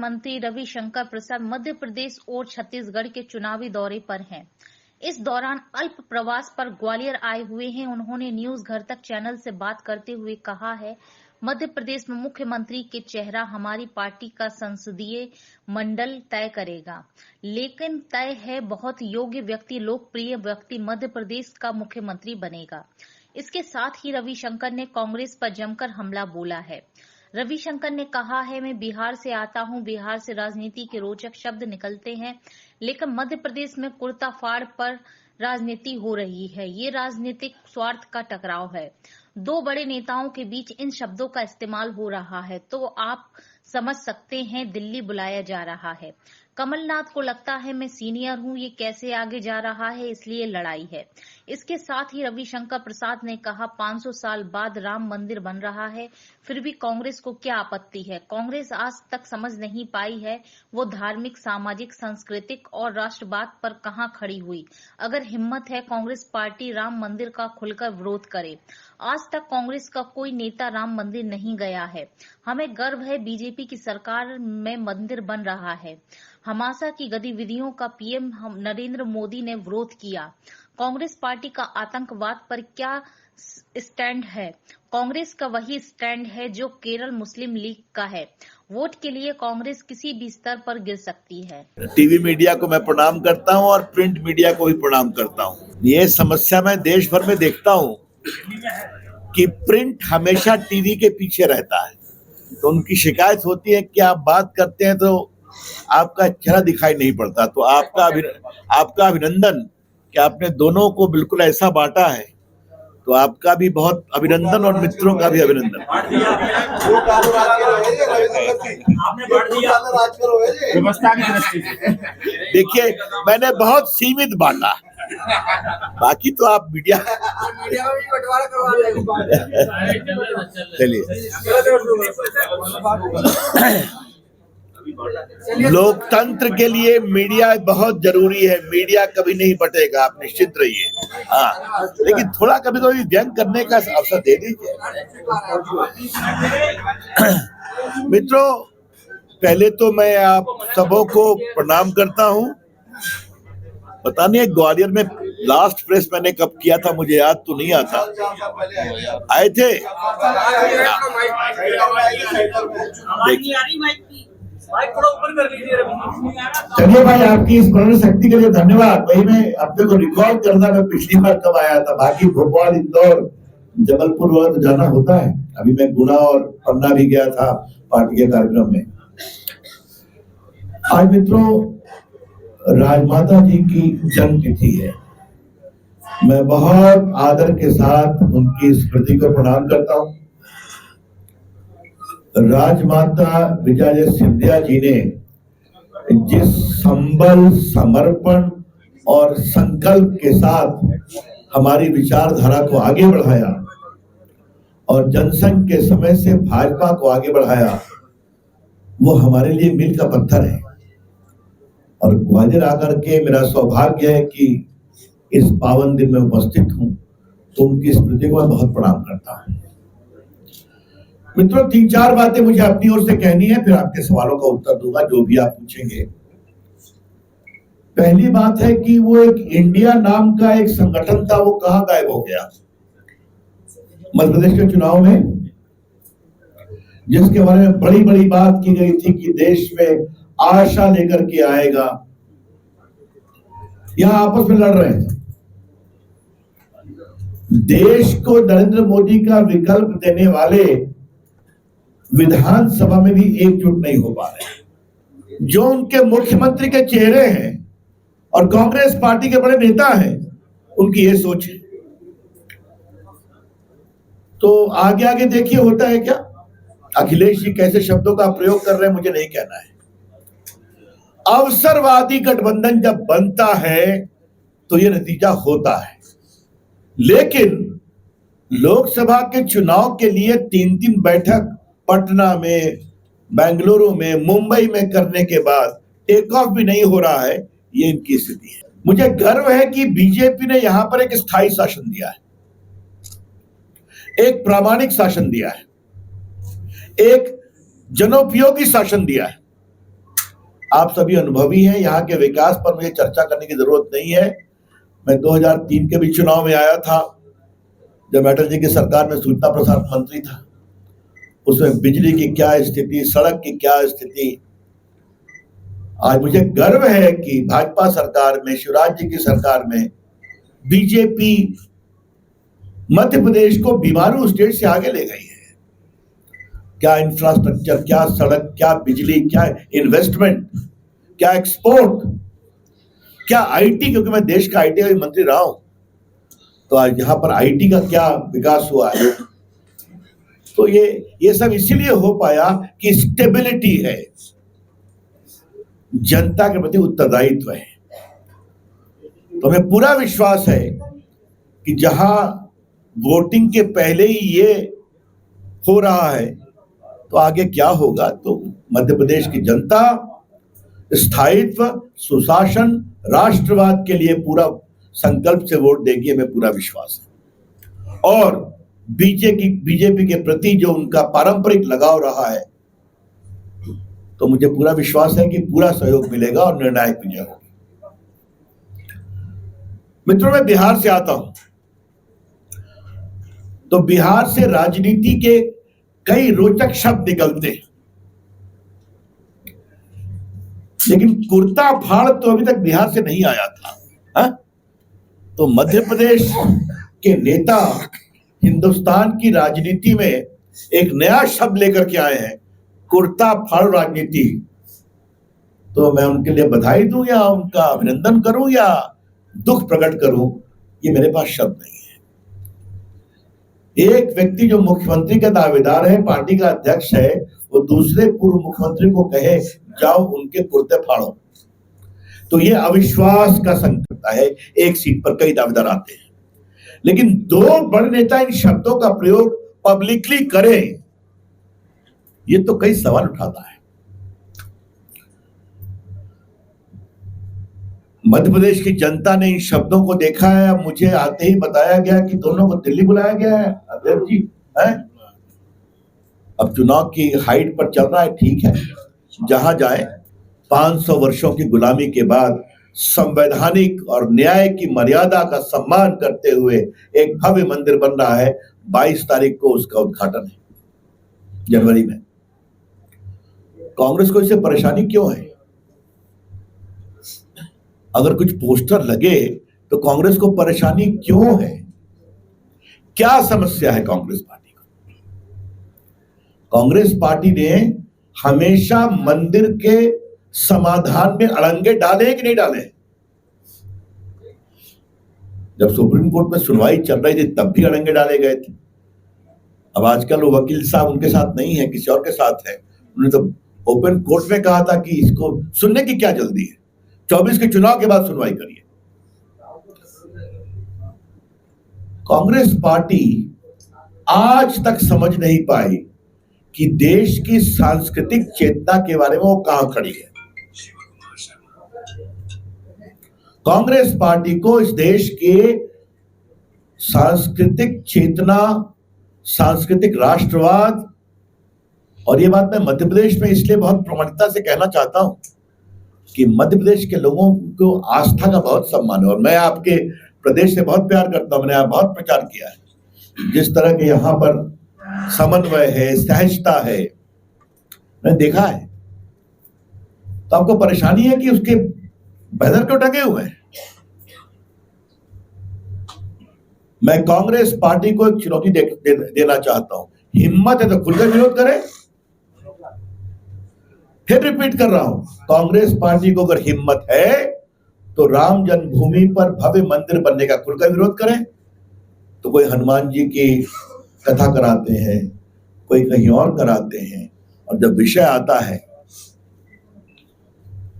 मंत्री रविशंकर प्रसाद मध्य प्रदेश और छत्तीसगढ़ के चुनावी दौरे पर हैं। इस दौरान अल्प प्रवास पर ग्वालियर आए हुए हैं। उन्होंने न्यूज घर तक चैनल से बात करते हुए कहा है, मध्य प्रदेश में मुख्यमंत्री के चेहरा हमारी पार्टी का संसदीय मंडल तय करेगा, लेकिन तय है बहुत योग्य व्यक्ति, लोकप्रिय व्यक्ति मध्य प्रदेश का मुख्यमंत्री बनेगा। इसके साथ ही रविशंकर ने कांग्रेस पर जमकर हमला बोला है। रविशंकर ने कहा है, मैं बिहार से आता हूं, बिहार से राजनीति के रोचक शब्द निकलते हैं, लेकिन मध्य प्रदेश में कुर्ता फाड़ पर राजनीति हो रही है। ये राजनीतिक स्वार्थ का टकराव है। दो बड़े नेताओं के बीच इन शब्दों का इस्तेमाल हो रहा है, तो आप समझ सकते हैं दिल्ली बुलाया जा रहा है। कमलनाथ को लगता है मैं सीनियर हूं, ये कैसे आगे जा रहा है, इसलिए लड़ाई है। इसके साथ ही रविशंकर प्रसाद ने कहा, 500 साल बाद राम मंदिर बन रहा है, फिर भी कांग्रेस को क्या आपत्ति है। कांग्रेस आज तक समझ नहीं पाई है वो धार्मिक, सामाजिक, सांस्कृतिक और राष्ट्रवाद पर कहां खड़ी हुई। अगर हिम्मत है कांग्रेस पार्टी राम मंदिर का खुलकर विरोध करे। आज तक कांग्रेस का कोई नेता राम मंदिर नहीं गया है। हमें गर्व है बीजेपी की सरकार में मंदिर बन रहा है। हमासा की गतिविधियों का पीएम नरेंद्र मोदी ने विरोध किया। कांग्रेस पार्टी का आतंकवाद पर क्या स्टैंड है? कांग्रेस का वही स्टैंड है जो केरल मुस्लिम लीग का है। वोट के लिए कांग्रेस किसी भी स्तर पर गिर सकती है। टीवी मीडिया को मैं प्रणाम करता हूं और प्रिंट मीडिया को भी प्रणाम करता हूं। ये समस्या मैं देश भर में देखता हूं कि प्रिंट हमेशा टीवी के पीछे रहता है, तो उनकी शिकायत होती है कि आप बात करते हैं तो आपका चेहरा दिखाई नहीं पड़ता। तो आपका अभिनंदन कि आपने दोनों को बिल्कुल ऐसा बांटा है, तो आपका भी बहुत अभिनंदन और मित्रों का भी अभिनंदन। देखिए, मैंने बहुत सीमित बांटा, बाकी तो आप मीडिया चलिए। लोकतंत्र के लिए मीडिया बहुत जरूरी है। मीडिया कभी नहीं बटेगा, आप निश्चित रहिए। हाँ, लेकिन थोड़ा कभी कभी व्यंग करने का अवसर दे दीजिए। मित्रों, पहले तो मैं आप सबों को प्रणाम करता हूँ। पता नहीं ग्वालियर में लास्ट प्रेस मैंने कब किया था, मुझे याद तो नहीं आता। आए थे? चलिए भाई, आपकी स्मरण शक्ति के लिए धन्यवाद। वही मैं अपने को रिकॉल करना, मैं पिछली बार कब आया था। बाकी भोपाल, इंदौर, जबलपुर वगैरह तो जाना होता है। अभी मैं गुना और पन्ना भी गया था पार्टी के कार्यक्रम में। आज मित्रों, राजमाता जी की जन्म तिथि है। मैं बहुत आदर के साथ उनकी स्मृति को प्रणाम करता हूं। राजमाता विजय सिंधिया जी ने जिस संबल, समर्पण और संकल्प के साथ हमारी विचारधारा को आगे बढ़ाया और जनसंघ के समय से भाजपा को आगे बढ़ाया, वो हमारे लिए मील का पत्थर है। और ग्वालियर आकर के मेरा सौभाग्य है कि इस पावन दिन में उपस्थित हूं, तो उनकी स्मृति को मैं बहुत प्रणाम करता हूं। मित्रों, 3-4 बातें मुझे अपनी ओर से कहनी है, फिर आपके सवालों का उत्तर दूंगा जो भी आप पूछेंगे। पहली बात है कि वो एक इंडिया नाम का एक संगठन था, वो कहां गायब हो गया? मध्य प्रदेश के चुनाव में जिसके बारे में बड़ी बड़ी बात की गई थी कि देश में आशा लेकर के आएगा, यहां आपस में लड़ रहे थे। देश को नरेंद्र मोदी का विकल्प देने वाले विधानसभा में भी एकजुट नहीं हो पा रहे। जो उनके मुख्यमंत्री के चेहरे हैं और कांग्रेस पार्टी के बड़े नेता हैं, उनकी ये सोच है। तो आगे आगे देखिए होता है क्या। अखिलेश जी कैसे शब्दों का प्रयोग कर रहे हैं मुझे नहीं कहना है। अवसरवादी गठबंधन जब बनता है तो ये नतीजा होता है, लेकिन लोकसभा के चुनाव के लिए 3-3 बैठक पटना में, बेंगलुरु में, मुंबई में करने के बाद टेक ऑफ भी नहीं हो रहा है, ये इनकी स्थिति है। मुझे गर्व है कि बीजेपी ने यहां पर एक स्थायी शासन दिया है, एक प्रामाणिक शासन दिया है, एक जनोपयोगी शासन दिया है। आप सभी अनुभवी हैं, यहाँ के विकास पर मुझे चर्चा करने की जरूरत नहीं है। मैं 2003 के भी चुनाव में आया था, जब अटल जी की सरकार में सूचना प्रसारण मंत्री था। उसमें बिजली की क्या स्थिति, सड़क की क्या स्थिति। आज मुझे गर्व है कि भाजपा सरकार में, शिवराज जी की सरकार में बीजेपी मध्य प्रदेश को बीमारू स्टेट से आगे ले गई है। क्या इंफ्रास्ट्रक्चर, क्या सड़क, क्या बिजली, क्या इन्वेस्टमेंट, क्या एक्सपोर्ट, क्या आईटी, क्योंकि मैं देश का आईटी का भी मंत्री रहा हूं, तो आज यहां पर आईटी का क्या विकास हुआ है। तो ये सब इसीलिए हो पाया कि स्टेबिलिटी है, जनता के प्रति उत्तरदायित्व है। तो हमें पूरा विश्वास है कि जहां वोटिंग के पहले ही ये हो रहा है, तो आगे क्या होगा। तो मध्य प्रदेश की जनता स्थायित्व, सुशासन, राष्ट्रवाद के लिए पूरा संकल्प से वोट देगी, हमें पूरा विश्वास है। और बीजेपी के प्रति जो उनका पारंपरिक लगाव रहा है, तो मुझे पूरा विश्वास है कि पूरा सहयोग मिलेगा और निर्णायक विजय होगी। मित्रों, मैं बिहार से आता हूं, तो बिहार से राजनीति के कई रोचक शब्द निकलते हैं, लेकिन कुर्ता फाड़ तो अभी तक बिहार से नहीं आया था। हा? तो मध्य प्रदेश के नेता हिंदुस्तान की राजनीति में एक नया शब्द लेकर के आए हैं, कुर्ता फाड़ राजनीति। तो मैं उनके लिए बधाई दूं या उनका अभिनंदन करूं या दुख प्रकट करूं, ये मेरे पास शब्द नहीं है। एक व्यक्ति जो मुख्यमंत्री का दावेदार है, पार्टी का अध्यक्ष है, वो दूसरे पूर्व मुख्यमंत्री को कहे जाओ उनके कुर्ते फाड़ो, तो ये अविश्वास का संकेत है। एक सीट पर कई दावेदार आते हैं, लेकिन दो बड़े नेता इन शब्दों का प्रयोग पब्लिकली करें, ये तो कई सवाल उठाता है। मध्य प्रदेश की जनता ने इन शब्दों को देखा है। अब मुझे आते ही बताया गया कि दोनों को दिल्ली बुलाया गया है। अध्यक्ष जी है, अब चुनाव की हाइट पर चल रहा है, ठीक है, जहां जाए। 500 वर्षों की गुलामी के बाद संवैधानिक और न्याय की मर्यादा का सम्मान करते हुए एक भव्य मंदिर बन रहा है। 22 तारीख को उसका उद्घाटन है, जनवरी में। कांग्रेस को इससे परेशानी क्यों है? अगर कुछ पोस्टर लगे तो कांग्रेस को परेशानी क्यों है? क्या समस्या है कांग्रेस पार्टी को? कांग्रेस पार्टी ने हमेशा मंदिर के समाधान में अड़ंगे डाले कि नहीं डाले? जब सुप्रीम कोर्ट में सुनवाई चल रही थी तब भी अड़ंगे डाले गए थे। अब आजकल वो वकील साहब उनके साथ नहीं है, किसी और के साथ है। उन्होंने तो ओपन कोर्ट में कहा था कि इसको सुनने की क्या जल्दी है, 24 के चुनाव के बाद सुनवाई करिए। कांग्रेस पार्टी आज तक समझ नहीं पाई कि देश की सांस्कृतिक चेतना के बारे में वो कहां खड़ी है। कांग्रेस पार्टी को इस देश के सांस्कृतिक चेतना, सांस्कृतिक राष्ट्रवाद, और ये बात मैं मध्य प्रदेश में इसलिए बहुत प्रमाणिकता से कहना चाहता हूं कि मध्य प्रदेश के लोगों को आस्था का बहुत सम्मान है, और मैं आपके प्रदेश से बहुत प्यार करता हूं। मैंने यहाँ बहुत प्रचार किया है, जिस तरह के यहाँ पर समन्वय है, सहजता है, मैंने देखा है। तो आपको परेशानी है कि उसके बैनर क्यों टंगे हुए हैं? मैं कांग्रेस पार्टी को एक चुनौती देना चाहता हूं। हिम्मत है तो खुलकर विरोध करें। फिर रिपीट कर रहा हूं, कांग्रेस पार्टी को अगर हिम्मत है तो राम जन्मभूमि पर भव्य मंदिर बनने का खुलकर विरोध करें। तो कोई हनुमान जी की कथा कराते हैं, कोई कहीं और कराते हैं, और जब विषय आता है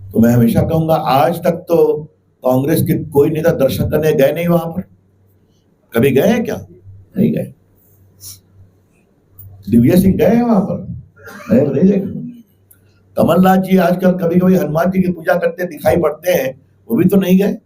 तो मैं हमेशा कहूंगा, आज तक तो कांग्रेस के कोई नेता दर्शन करने गए नहीं वहां पर। कभी गए हैं क्या? नहीं गए। दिव्या सिंह गए हैं वहां पर? नहीं गए। कमलनाथ जी आजकल कभी कभी हनुमान जी की पूजा करते दिखाई पड़ते हैं, वो भी तो नहीं गए।